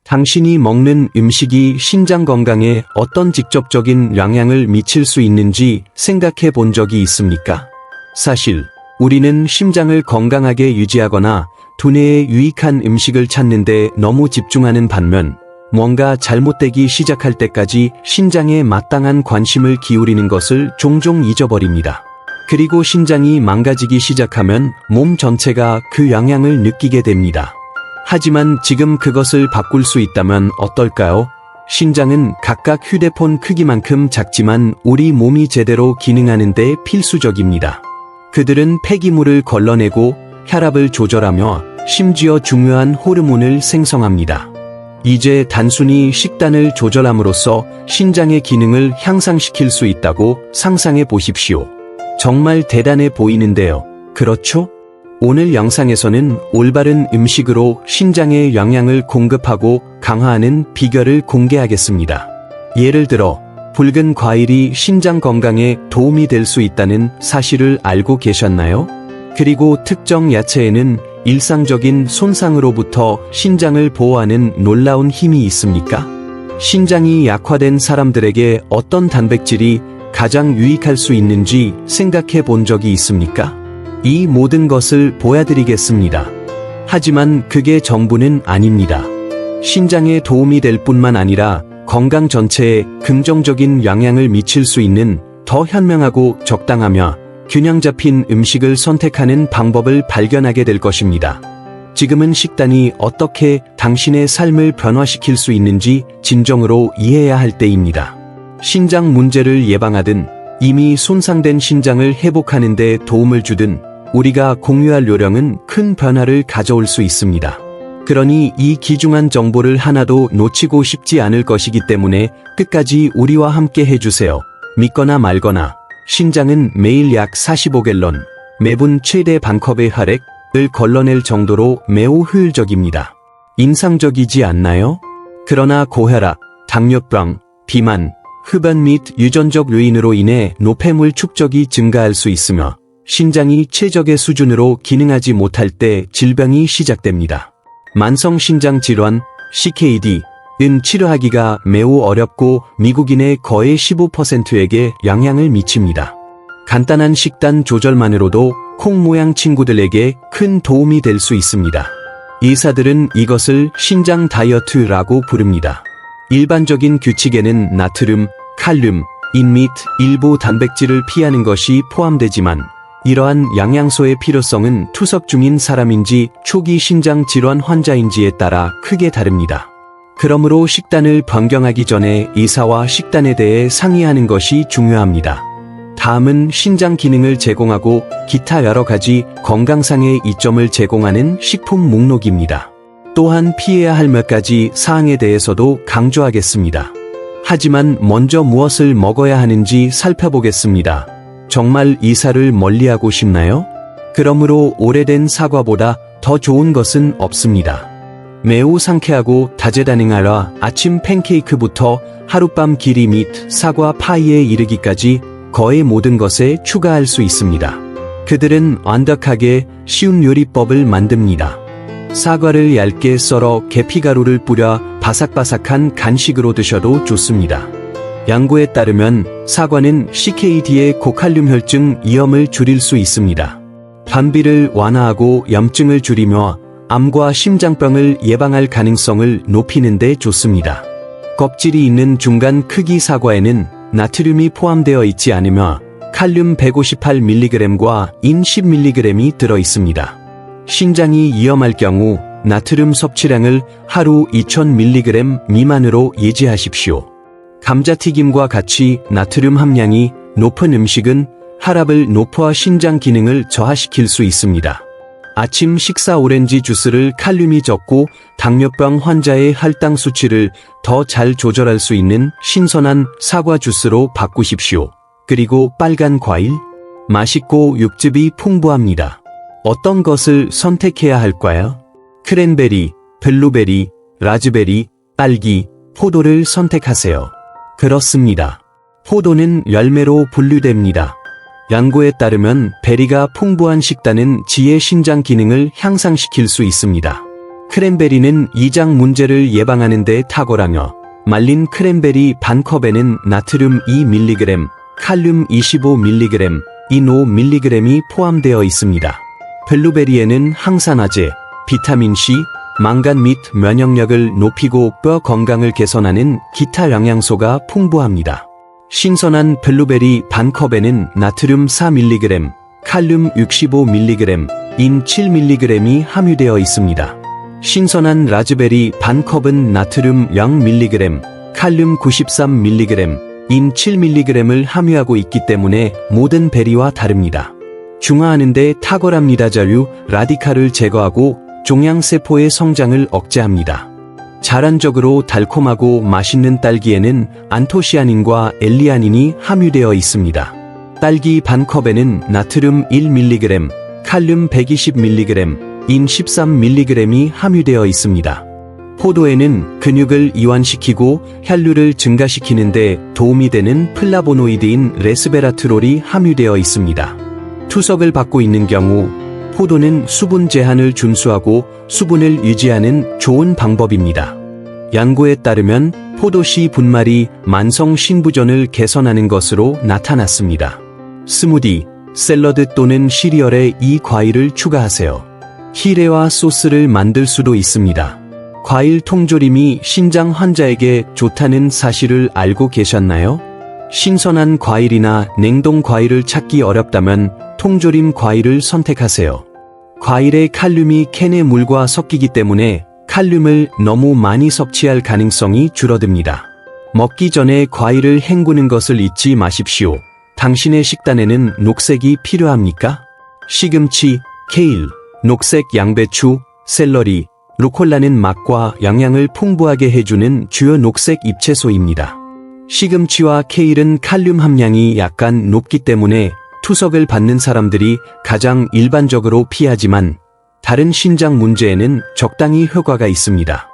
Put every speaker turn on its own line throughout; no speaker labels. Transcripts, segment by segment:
당신이 먹는 음식이 신장 건강에 어떤 직접적인 영향을 미칠 수 있는지 생각해 본 적이 있습니까? 사실 우리는 심장을 건강하게 유지하거나 두뇌에 유익한 음식을 찾는데 너무 집중하는 반면 뭔가 잘못되기 시작할 때까지 신장에 마땅한 관심을 기울이는 것을 종종 잊어버립니다. 그리고 신장이 망가지기 시작하면 몸 전체가 그 영향을 느끼게 됩니다. 하지만 지금 그것을 바꿀 수 있다면 어떨까요? 신장은 각각 휴대폰 크기만큼 작지만 우리 몸이 제대로 기능하는 데 필수적입니다. 그들은 폐기물을 걸러내고 혈압을 조절하며 심지어 중요한 호르몬을 생성합니다. 이제 단순히 식단을 조절함으로써 신장의 기능을 향상시킬 수 있다고 상상해 보십시오. 정말 대단해 보이는데요. 그렇죠? 오늘 영상에서는 올바른 음식으로 신장에 영양을 공급하고 강화하는 비결을 공개하겠습니다. 예를 들어 붉은 과일이 신장 건강에 도움이 될 수 있다는 사실을 알고 계셨나요? 그리고 특정 야채에는 일상적인 손상으로부터 신장을 보호하는 놀라운 힘이 있습니까? 신장이 약화된 사람들에게 어떤 단백질이 가장 유익할 수 있는지 생각해 본 적이 있습니까? 이 모든 것을 보여드리겠습니다. 하지만 그게 전부는 아닙니다. 신장에 도움이 될 뿐만 아니라 건강 전체에 긍정적인 영향을 미칠 수 있는 더 현명하고 적당하며 균형 잡힌 음식을 선택하는 방법을 발견하게 될 것입니다. 지금은 식단이 어떻게 당신의 삶을 변화시킬 수 있는지 진정으로 이해해야 할 때입니다. 신장 문제를 예방하든 이미 손상된 신장을 회복하는 데 도움을 주든 우리가 공유할 요령은 큰 변화를 가져올 수 있습니다. 그러니 이 귀중한 정보를 하나도 놓치고 싶지 않을 것이기 때문에 끝까지 우리와 함께 해주세요. 믿거나 말거나 신장은 매일 약 45갤런, 매분 최대 반컵의 혈액을 걸러낼 정도로 매우 효율적입니다. 인상적이지 않나요? 그러나 고혈압, 당뇨병, 비만, 흡연 및 유전적 요인으로 인해 노폐물 축적이 증가할 수 있으며 신장이 최적의 수준으로 기능하지 못할 때 질병이 시작됩니다. 만성 신장 질환, CKD는 치료하기가 매우 어렵고 미국인의 거의 15%에게 영향을 미칩니다. 간단한 식단 조절만으로도 콩 모양 친구들에게 큰 도움이 될 수 있습니다. 의사들은 이것을 신장 다이어트라고 부릅니다. 일반적인 규칙에는 나트륨, 칼륨, 인 및 일부 단백질을 피하는 것이 포함되지만 이러한 영양소의 필요성은 투석 중인 사람인지 초기 신장 질환 환자인지에 따라 크게 다릅니다. 그러므로 식단을 변경하기 전에 의사와 식단에 대해 상의하는 것이 중요합니다. 다음은 신장 기능을 제공하고 기타 여러 가지 건강상의 이점을 제공하는 식품 목록입니다. 또한 피해야 할 몇 가지 사항에 대해서도 강조하겠습니다. 하지만 먼저 무엇을 먹어야 하는지 살펴보겠습니다. 정말 의사를 멀리하고 싶나요? 그러므로 오래된 사과보다 더 좋은 것은 없습니다. 매우 상쾌하고 다재다능하라 아침 팬케이크부터 하룻밤 기리 및 사과 파이에 이르기까지 거의 모든 것에 추가할 수 있습니다. 그들은 완벽하게 쉬운 요리법을 만듭니다. 사과를 얇게 썰어 계피가루를 뿌려 바삭바삭한 간식으로 드셔도 좋습니다. 연구에 따르면 사과는 CKD의 고칼륨 혈증 위험을 줄일 수 있습니다. 변비를 완화하고 염증을 줄이며 암과 심장병을 예방할 가능성을 높이는 데 좋습니다. 껍질이 있는 중간 크기 사과에는 나트륨이 포함되어 있지 않으며 칼륨 158mg과 인 10mg이 들어 있습니다. 신장이 위험할 경우 나트륨 섭취량을 하루 2000mg 미만으로 예지하십시오. 감자튀김과 같이 나트륨 함량이 높은 음식은 혈압을 높여 신장 기능을 저하시킬 수 있습니다. 아침 식사 오렌지 주스를 칼륨이 적고 당뇨병 환자의 혈당 수치를 더 잘 조절할 수 있는 신선한 사과 주스로 바꾸십시오. 그리고 빨간 과일? 맛있고 육즙이 풍부합니다. 어떤 것을 선택해야 할까요? 크랜베리, 블루베리, 라즈베리, 딸기, 포도를 선택하세요. 그렇습니다. 포도는 열매로 분류됩니다. 연구에 따르면 베리가 풍부한 식단은 지의 신장 기능을 향상시킬 수 있습니다. 크랜베리는 이장 문제를 예방하는 데 탁월하며 말린 크랜베리 반 컵에는 나트륨 2mg, 칼륨 25mg, 인 5mg이 포함되어 있습니다. 블루베리에는 항산화제, 비타민C, 망간 및 면역력을 높이고 뼈 건강을 개선하는 기타 영양소가 풍부합니다. 신선한 블루베리 반 컵에는 나트륨 4mg, 칼륨 65mg, 인 7mg이 함유되어 있습니다. 신선한 라즈베리 반 컵은 나트륨 0mg, 칼륨 93mg, 인 7mg을 함유하고 있기 때문에 모든 베리와 다릅니다. 중화하는 데 탁월합니다. 자유, 라디칼을 제거하고 종양세포의 성장을 억제합니다. 자란적으로 달콤하고 맛있는 딸기에는 안토시아닌과 엘리아닌이 함유되어 있습니다. 딸기 반 컵에는 나트륨 1mg, 칼륨 120mg, 인 13mg이 함유되어 있습니다. 포도에는 근육을 이완시키고 혈류를 증가시키는 데 도움이 되는 플라보노이드인 레스베라트롤이 함유되어 있습니다. 투석을 받고 있는 경우 포도는 수분 제한을 준수하고 수분을 유지하는 좋은 방법입니다. 연구에 따르면 포도씨 분말이 만성 신부전을 개선하는 것으로 나타났습니다. 스무디, 샐러드 또는 시리얼에 이 과일을 추가하세요. 히레와 소스를 만들 수도 있습니다. 과일 통조림이 신장 환자에게 좋다는 사실을 알고 계셨나요? 신선한 과일이나 냉동 과일을 찾기 어렵다면 통조림 과일을 선택하세요. 과일의 칼륨이 캔의 물과 섞이기 때문에 칼륨을 너무 많이 섭취할 가능성이 줄어듭니다. 먹기 전에 과일을 헹구는 것을 잊지 마십시오. 당신의 식단에는 녹색이 필요합니까? 시금치, 케일, 녹색 양배추, 샐러리, 루콜라는 맛과 영양을 풍부하게 해주는 주요 녹색 잎채소입니다. 시금치와 케일은 칼륨 함량이 약간 높기 때문에 투석을 받는 사람들이 가장 일반적으로 피하지만 다른 신장 문제에는 적당히 효과가 있습니다.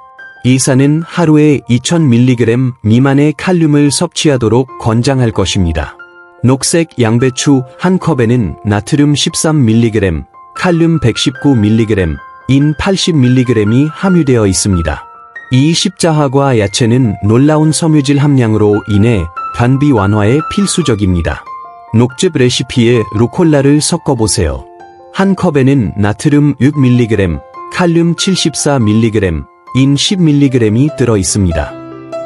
의사는 하루에 2000mg 미만의 칼륨을 섭취하도록 권장할 것입니다. 녹색 양배추 한 컵에는 나트륨 13mg, 칼륨 119mg, 인 80mg이 함유되어 있습니다. 이 십자화과 야채는 놀라운 섬유질 함량으로 인해 변비 완화에 필수적입니다. 녹즙 레시피에 루콜라를 섞어보세요. 한 컵에는 나트륨 6mg, 칼륨 74mg, 인 10mg이 들어있습니다.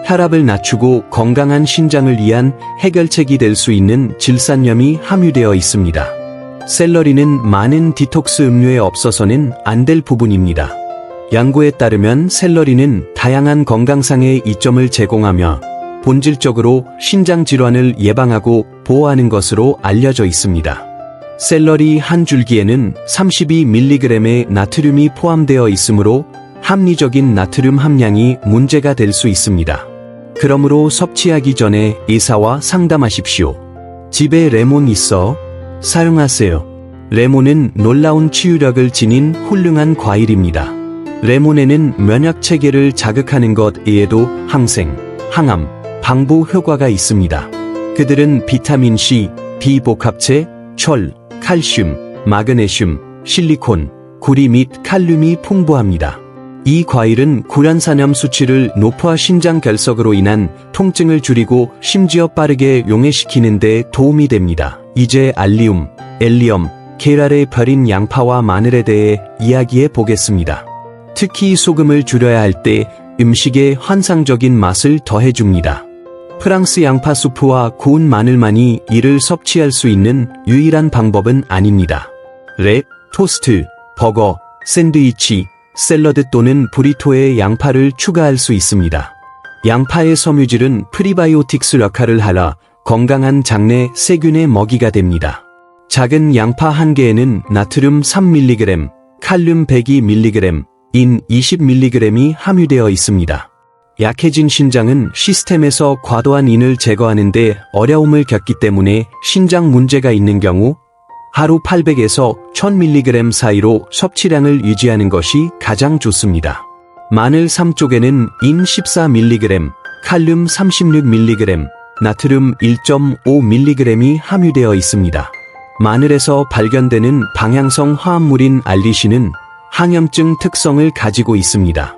혈압을 낮추고 건강한 신장을 위한 해결책이 될 수 있는 질산염이 함유되어 있습니다. 샐러리는 많은 디톡스 음료에 없어서는 안 될 부분입니다. 연구에 따르면 샐러리는 다양한 건강상의 이점을 제공하며 본질적으로 신장 질환을 예방하고 보호하는 것으로 알려져 있습니다. 샐러리 한 줄기에는 32mg의 나트륨이 포함되어 있으므로 합리적인 나트륨 함량이 문제가 될 수 있습니다. 그러므로 섭취하기 전에 의사와 상담하십시오. 집에 레몬 있어? 사용하세요. 레몬은 놀라운 치유력을 지닌 훌륭한 과일입니다. 레몬에는 면역 체계를 자극하는 것 외에도 항생, 항암, 방부 효과가 있습니다. 그들은 비타민 C, 비복합체, 철, 칼슘, 마그네슘, 실리콘, 구리 및 칼륨이 풍부합니다. 이 과일은 구연산염 수치를 높아 신장 결석으로 인한 통증을 줄이고 심지어 빠르게 용해시키는 데 도움이 됩니다. 이제 알리움, 엘리엄, 계랄의 별인 양파와 마늘에 대해 이야기해 보겠습니다. 특히 소금을 줄여야 할 때 음식에 환상적인 맛을 더해줍니다. 프랑스 양파 수프와 구운 마늘만이 이를 섭취할 수 있는 유일한 방법은 아닙니다. 랩, 토스트, 버거, 샌드위치, 샐러드 또는 브리토에 양파를 추가할 수 있습니다. 양파의 섬유질은 프리바이오틱스 역할을 하라 건강한 장내 세균의 먹이가 됩니다. 작은 양파 한 개에는 나트륨 3mg, 칼륨 102mg, 인 20mg이 함유되어 있습니다. 약해진 신장은 시스템에서 과도한 인을 제거하는 데 어려움을 겪기 때문에 신장 문제가 있는 경우 하루 800에서 1000mg 사이로 섭취량을 유지하는 것이 가장 좋습니다. 마늘 3쪽에는 인 14mg, 칼륨 36mg, 나트륨 1.5mg이 함유되어 있습니다. 마늘에서 발견되는 방향성 화합물인 알리신은 항염증 특성을 가지고 있습니다.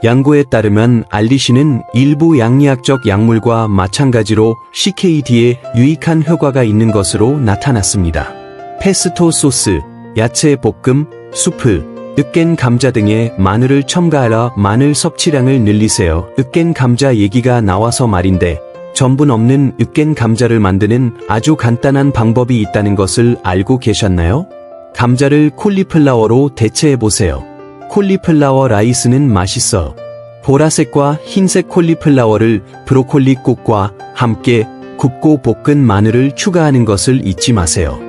연구에 따르면 알리신은 일부 양리학적 약물과 마찬가지로 CKD에 유익한 효과가 있는 것으로 나타났습니다. 페스토 소스, 야채 볶음, 수프, 으깬 감자 등에 마늘을 첨가하라. 마늘 섭취량을 늘리세요. 으깬 감자 얘기가 나와서 말인데 전분 없는 으깬 감자를 만드는 아주 간단한 방법이 있다는 것을 알고 계셨나요? 감자를 콜리플라워로 대체해보세요. 콜리플라워 라이스는 맛있어. 보라색과 흰색 콜리플라워를 브로콜리 국과 함께 굽고 볶은 마늘을 추가하는 것을 잊지 마세요.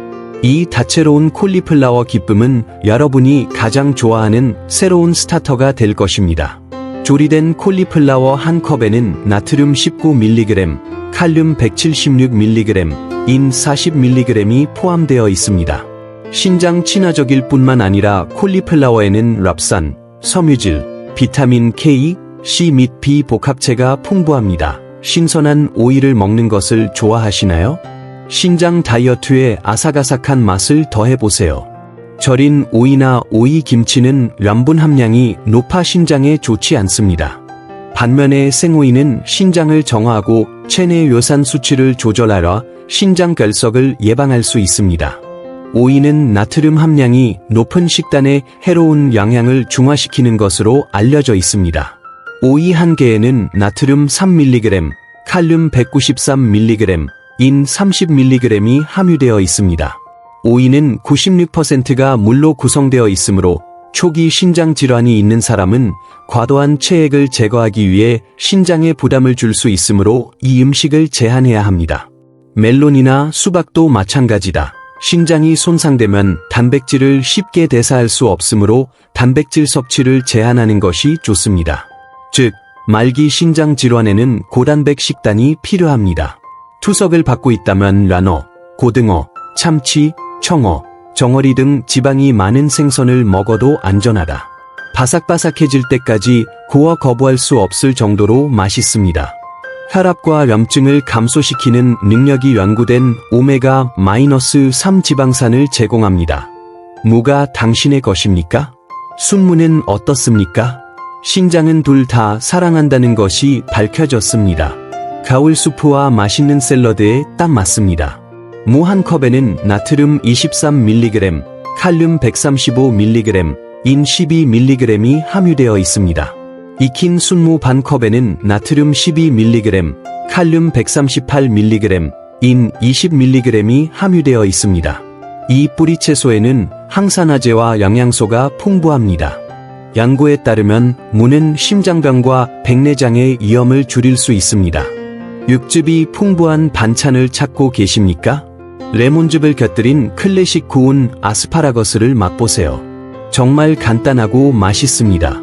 이 다채로운 콜리플라워 기쁨은 여러분이 가장 좋아하는 새로운 스타터가 될 것입니다. 조리된 콜리플라워 한 컵에는 나트륨 19mg, 칼륨 176mg, 인 40mg이 포함되어 있습니다. 신장 친화적일 뿐만 아니라 콜리플라워에는 랍산, 섬유질, 비타민 K, C 및 B 복합체가 풍부합니다. 신선한 오이를 먹는 것을 좋아하시나요? 신장 다이어트에 아삭아삭한 맛을 더해보세요. 절인 오이나 오이 김치는 염분 함량이 높아 신장에 좋지 않습니다. 반면에 생오이는 신장을 정화하고 체내 요산 수치를 조절하여 신장 결석을 예방할 수 있습니다. 오이는 나트륨 함량이 높은 식단에 해로운 영향을 중화시키는 것으로 알려져 있습니다. 오이 한 개에는 나트륨 3mg, 칼륨 193mg, 인 30mg이 함유되어 있습니다. 오이는 96%가 물로 구성되어 있으므로 초기 신장 질환이 있는 사람은 과도한 체액을 제거하기 위해 신장에 부담을 줄 수 있으므로 이 음식을 제한해야 합니다. 멜론이나 수박도 마찬가지다. 신장이 손상되면 단백질을 쉽게 대사할 수 없으므로 단백질 섭취를 제한하는 것이 좋습니다. 즉, 말기 신장 질환에는 고단백 식단이 필요합니다. 투석을 받고 있다면 라너, 고등어, 참치, 청어, 정어리 등 지방이 많은 생선을 먹어도 안전하다. 바삭바삭해질 때까지 구워 거부할 수 없을 정도로 맛있습니다. 혈압과 염증을 감소시키는 능력이 연구된 오메가-3 지방산을 제공합니다. 무가 당신의 것입니까? 순무는 어떻습니까? 신장은 둘 다 사랑한다는 것이 밝혀졌습니다. 가을 수프와 맛있는 샐러드에 딱 맞습니다. 무 한 컵에는 나트륨 23mg, 칼륨 135mg, 인 12mg이 함유되어 있습니다. 익힌 순무 반 컵에는 나트륨 12mg, 칼륨 138mg, 인 20mg이 함유되어 있습니다. 이 뿌리채소에는 항산화제와 영양소가 풍부합니다. 연구에 따르면 무는 심장병과 백내장의 위험을 줄일 수 있습니다. 육즙이 풍부한 반찬을 찾고 계십니까? 레몬즙을 곁들인 클래식 구운 아스파라거스를 맛보세요. 정말 간단하고 맛있습니다.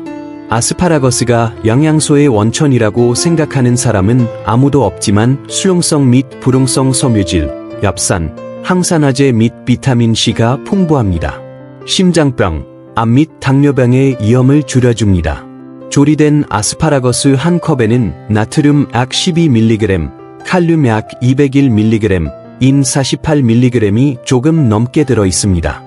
아스파라거스가 영양소의 원천이라고 생각하는 사람은 아무도 없지만 수용성 및 불용성 섬유질, 엽산, 항산화제 및 비타민C가 풍부합니다. 심장병, 암 및 당뇨병의 위험을 줄여줍니다. 조리된 아스파라거스 한 컵에는 나트륨 약 12mg, 칼륨 약 201mg, 인 48mg이 조금 넘게 들어 있습니다.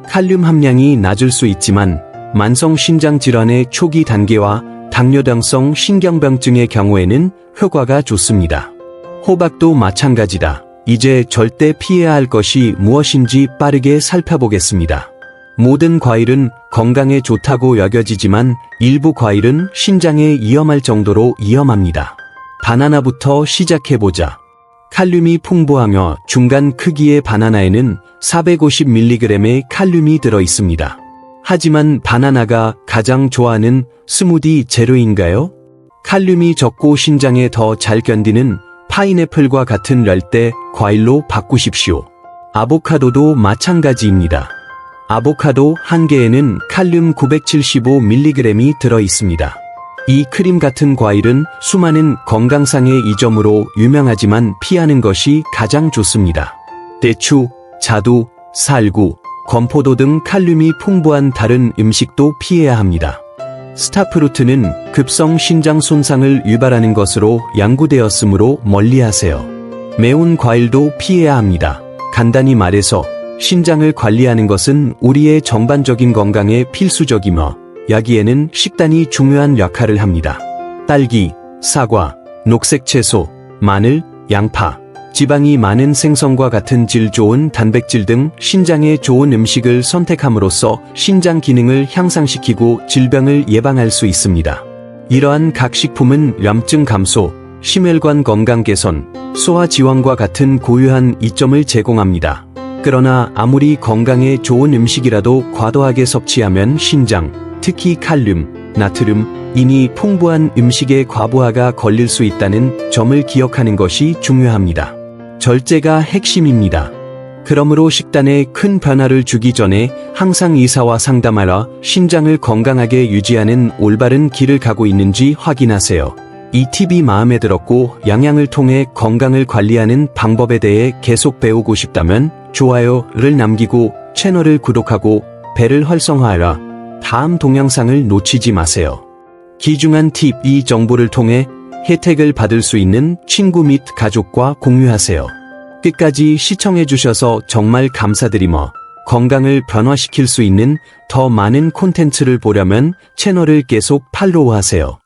칼륨 함량이 낮을 수 있지만 만성 신장 질환의 초기 단계와 당뇨병성 신경병증의 경우에는 효과가 좋습니다. 호박도 마찬가지다. 이제 절대 피해야 할 것이 무엇인지 빠르게 살펴보겠습니다. 모든 과일은 건강에 좋다고 여겨지지만 일부 과일은 신장에 위험할 정도로 위험합니다. 바나나부터 시작해보자. 칼륨이 풍부하며 중간 크기의 바나나에는 450mg의 칼륨이 들어 있습니다. 하지만 바나나가 가장 좋아하는 스무디 재료인가요? 칼륨이 적고 신장에 더 잘 견디는 파인애플과 같은 열대 과일로 바꾸십시오. 아보카도도 마찬가지입니다. 아보카도 한 개에는 칼륨 975mg이 들어 있습니다. 이 크림 같은 과일은 수많은 건강상의 이점으로 유명하지만 피하는 것이 가장 좋습니다. 대추, 자두, 살구, 건포도 등 칼륨이 풍부한 다른 음식도 피해야 합니다. 스타프루트는 급성 신장 손상을 유발하는 것으로 연구되었으므로 멀리하세요. 매운 과일도 피해야 합니다. 간단히 말해서 신장을 관리하는 것은 우리의 전반적인 건강에 필수적이며 여기에는 식단이 중요한 역할을 합니다. 딸기, 사과, 녹색 채소, 마늘, 양파, 지방이 많은 생선과 같은 질 좋은 단백질 등 신장에 좋은 음식을 선택함으로써 신장 기능을 향상시키고 질병을 예방할 수 있습니다. 이러한 각 식품은 염증 감소, 심혈관 건강 개선, 소화 지원과 같은 고유한 이점을 제공합니다. 그러나 아무리 건강에 좋은 음식이라도 과도하게 섭취하면 신장, 특히 칼륨, 나트륨, 인이 풍부한 음식의 과부하가 걸릴 수 있다는 점을 기억하는 것이 중요합니다. 절제가 핵심입니다. 그러므로 식단에 큰 변화를 주기 전에 항상 의사와 상담하라. 신장을 건강하게 유지하는 올바른 길을 가고 있는지 확인하세요. 이 팁이 마음에 들었고 영양을 통해 건강을 관리하는 방법에 대해 계속 배우고 싶다면 좋아요를 남기고 채널을 구독하고 벨을 활성화하라. 다음 동영상을 놓치지 마세요. 귀중한 팁, 이 정보를 통해 혜택을 받을 수 있는 친구 및 가족과 공유하세요. 끝까지 시청해주셔서 정말 감사드리며 건강을 변화시킬 수 있는 더 많은 콘텐츠를 보려면 채널을 계속 팔로우하세요.